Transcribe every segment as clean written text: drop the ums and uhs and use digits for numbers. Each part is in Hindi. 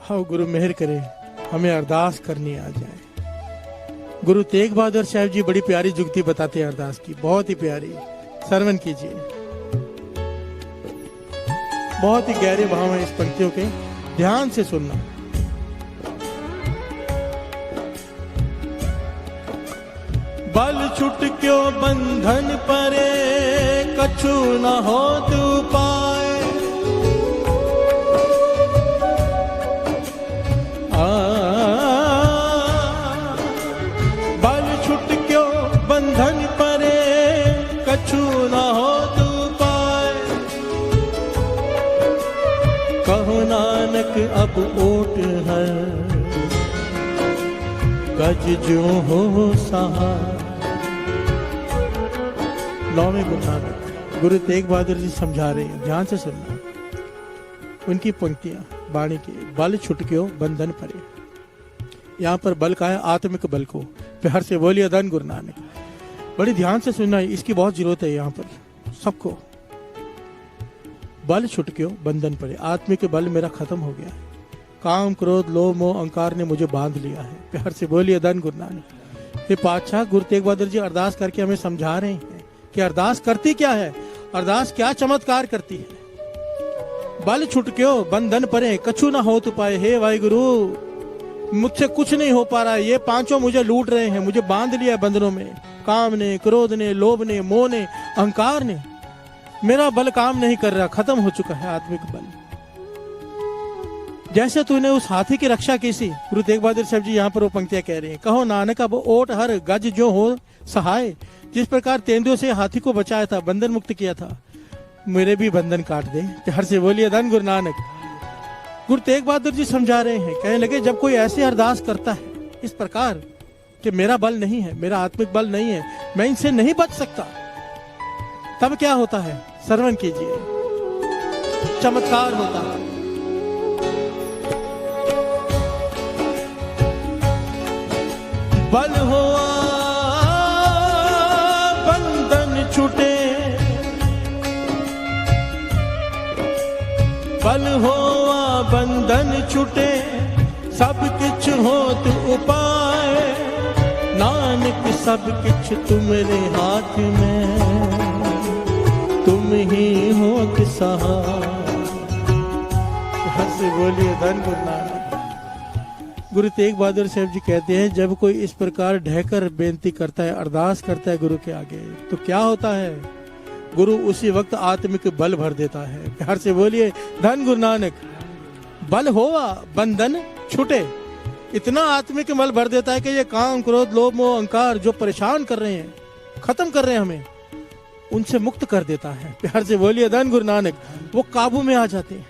हाँ गुरु मेहर करे हमें अरदास करनी आ जाए। गुरु तेग बहादुर साहब जी बड़ी प्यारी जुगती बताते हैं अरदास की, बहुत ही प्यारी, श्रवण कीजिए। बहुत ही गहरे भाव हैं इस पंक्तियों के, ध्यान से सुनना। बल छुट क्यों बंधन परे, कछु न हो तू पाए। बल छुट क्यों बंधन परे, कछु न हो तू पाए। कहो नानक अब ओट है, गज जो हो सहाय। नौवें गुरु नानक गुरु तेग बहादुर जी समझा रहे हैं, ध्यान से सुनना उनकी पंक्तियां वाणी की। बल छुट क्यों बंधन परे, यहाँ पर बल का है आत्मिक बल को। प्यार से बोलिए धन गुरु नानक। बड़ी ध्यान से सुनना, इसकी बहुत जरूरत है यहाँ पर सबको। बल छुट क्यों बंधन परे, आत्मिक बल मेरा खत्म हो गया है। काम क्रोध लोभ मोह अहंकार ने मुझे बांध लिया है। प्यार से बोलिए धन गुरु नानक। ये पातशाह गुरु तेग बहादुर जी अरदास करके हमें समझा रहे हैं कि अरदास करती क्या है, अरदास क्या चमत्कार करती है। बल छुट क्यों बंधन परे, कछु ना हो तो पाए। हे वाहिगुरु, मुझसे कुछ नहीं हो पा रहा है, ये पांचों मुझे लूट रहे हैं, मुझे बांध लिया है बंधनों में। काम ने, क्रोध ने, लोभ ने, मोह ने, अहंकार ने। मेरा बल काम नहीं कर रहा, खत्म हो चुका है आत्मिक बल। जैसे तूने उस हाथी की रक्षा की सी, गुरु तेग बहादुर साहब जी यहाँ पर वो पंक्तियां कह रहे हैं। कहो नानक अब ओट हर, गज जो हो सहाय। जिस प्रकार तेंदुओं से हाथी को बचाया था, बंधन मुक्त किया था, मेरे भी बंधन काट दे। प्यार से बोलिए धन गुरु नानक। गुरु तेग बहादुर जी समझा रहे हैं, कहने लगे जब कोई ऐसे अरदास करता है इस प्रकार कि मेरा बल नहीं है, मेरा आत्मिक बल नहीं है, मैं इनसे नहीं बच सकता, तब क्या होता है, श्रवण कीजिए, चमत्कार होता है। बल हुआ बंधन छूटे, बल होआ बंधन छूटे, सब किछ होत उपाय। नानक सब किछ तुम्हारे हाथ में, तुम ही होत सहाय। हंस बोलिए धन गुरु नानक। गुरु तेग बहादुर साहब जी कहते हैं, जब कोई इस प्रकार ढहकर बेनती करता है, अरदास करता है गुरु के आगे, तो क्या होता है, गुरु उसी वक्त आत्मिक बल भर देता है। प्यार से बोलिए धन गुरु नानक। बल होवा बंधन छूटे, इतना आत्मिक बल भर देता है कि ये काम क्रोध लोभ मोह अहंकार जो परेशान कर रहे हैं, खत्म कर रहे हैं हमें, उनसे मुक्त कर देता है। प्यार से बोलिए धन गुरु नानक। वो काबू में आ जाते हैं।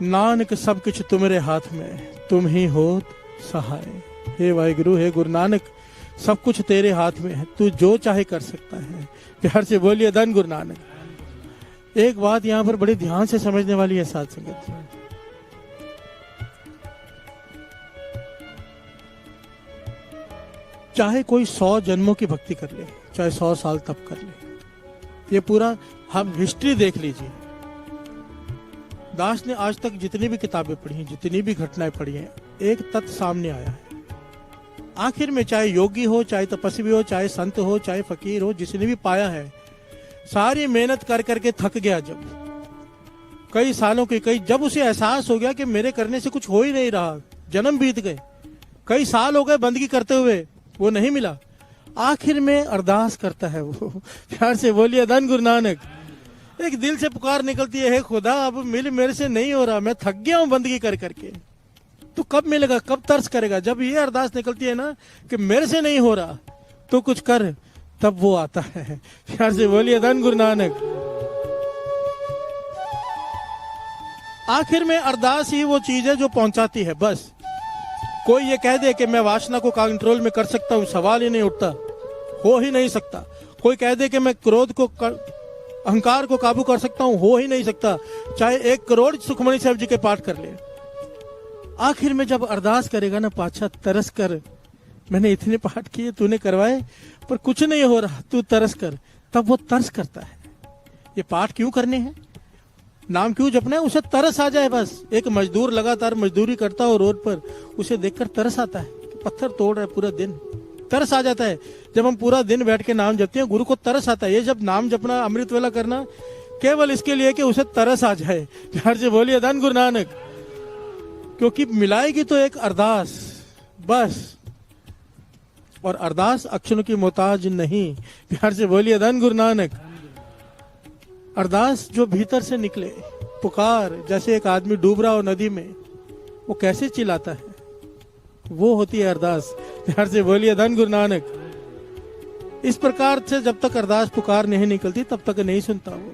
नानक सब कुछ तुम्हारे हाथ में, तुम ही हो सहाय। हे वाहिगुरु, हे गुरु नानक, सब कुछ तेरे हाथ में है, तू जो चाहे कर सकता है। प्यार से बोलिए धन गुरु नानक। एक बात यहाँ पर बड़ी ध्यान से समझने वाली है साथ संगत, चाहे कोई 100 जन्मों की भक्ति कर ले, चाहे 100 साल तप कर ले, ये पूरा हम हिस्ट्री देख लीजिए। दास ने आज तक जितनी भी किताबें पढ़ी हैं, जितनी भी घटनाएं पढ़ी हैं, एक तथ्य सामने आया है। आखिर में चाहे योगी हो, चाहे तपस्वी हो, चाहे संत हो, चाहे फकीर हो, जिसने भी पाया है, सारी मेहनत कर करके थक गया। जब कई सालों की, जब उसे एहसास हो गया कि मेरे करने से कुछ हो ही नहीं रहा, जन्म बीत गए, कई साल हो गए बंदगी करते हुए, वो नहीं मिला, आखिर में अरदास करता है वो। प्यार से बोलिए धन गुरु नानक। एक दिल से पुकार निकलती है, हे खुदा अब मिल मेरे से नहीं हो रहा, मैं थक गया हूं बंदगी कर करके, तो कब मिलेगा, कब तरस करेगा। जब ये अरदास निकलती है ना कि मेरे से नहीं हो रहा तो कुछ कर, तब वो आता है। प्यार से बोलिए धन गुरु नानक। आखिर में अरदास ही वो चीज है जो पहुंचाती है। बस कोई ये कह दे कि मैं वासना को कंट्रोल में कर सकता हूं, सवाल ही नहीं उठता, हो ही नहीं सकता। कोई कह दे कि मैं क्रोध को अहंकार को काबू कर सकता हूं, हो ही नहीं सकता, चाहे 1 करोड़ सुखमणि साहब जी के पाठ कर ले। आखिर में जब अरदास करेगा ना, पातशाह तरस कर, मैंने इतने पाठ किए, तूने करवाए, पर कुछ नहीं हो रहा, तू तरस कर, तब वो तरस करता है। ये पाठ क्यों करने हैं, नाम क्यों जपना है? उसे तरस आ जाए बस। एक मजदूर लगातार मजदूरी करता हो रोड पर, उसे देखकर तरस आता है, पत्थर तोड़ रहा है पूरा दिन, तरस आ जाता है। जब हम पूरा दिन बैठ के नाम जपते हैं, गुरु को तरस आता है। ये जब नाम जपना, अमृत वेला करना, केवल इसके लिए कि उसे तरस आ जाए। प्यार से बोलिए धन गुरु नानक। क्योंकि मिलाएगी तो एक अरदास बस, और अरदास अक्षरों की मोहताज नहीं। प्यार से बोलिए धन गुरु नानक। अरदास जो भीतर से निकले, पुकार, जैसे एक आदमी डूब रहा हो नदी में, वो कैसे चिल्लाता है, वो होती है अरदास। प्यार से बोलिए धन गुरु नानक। इस प्रकार से जब तक अरदास पुकार नहीं निकलती, तब तक नहीं सुनता वो।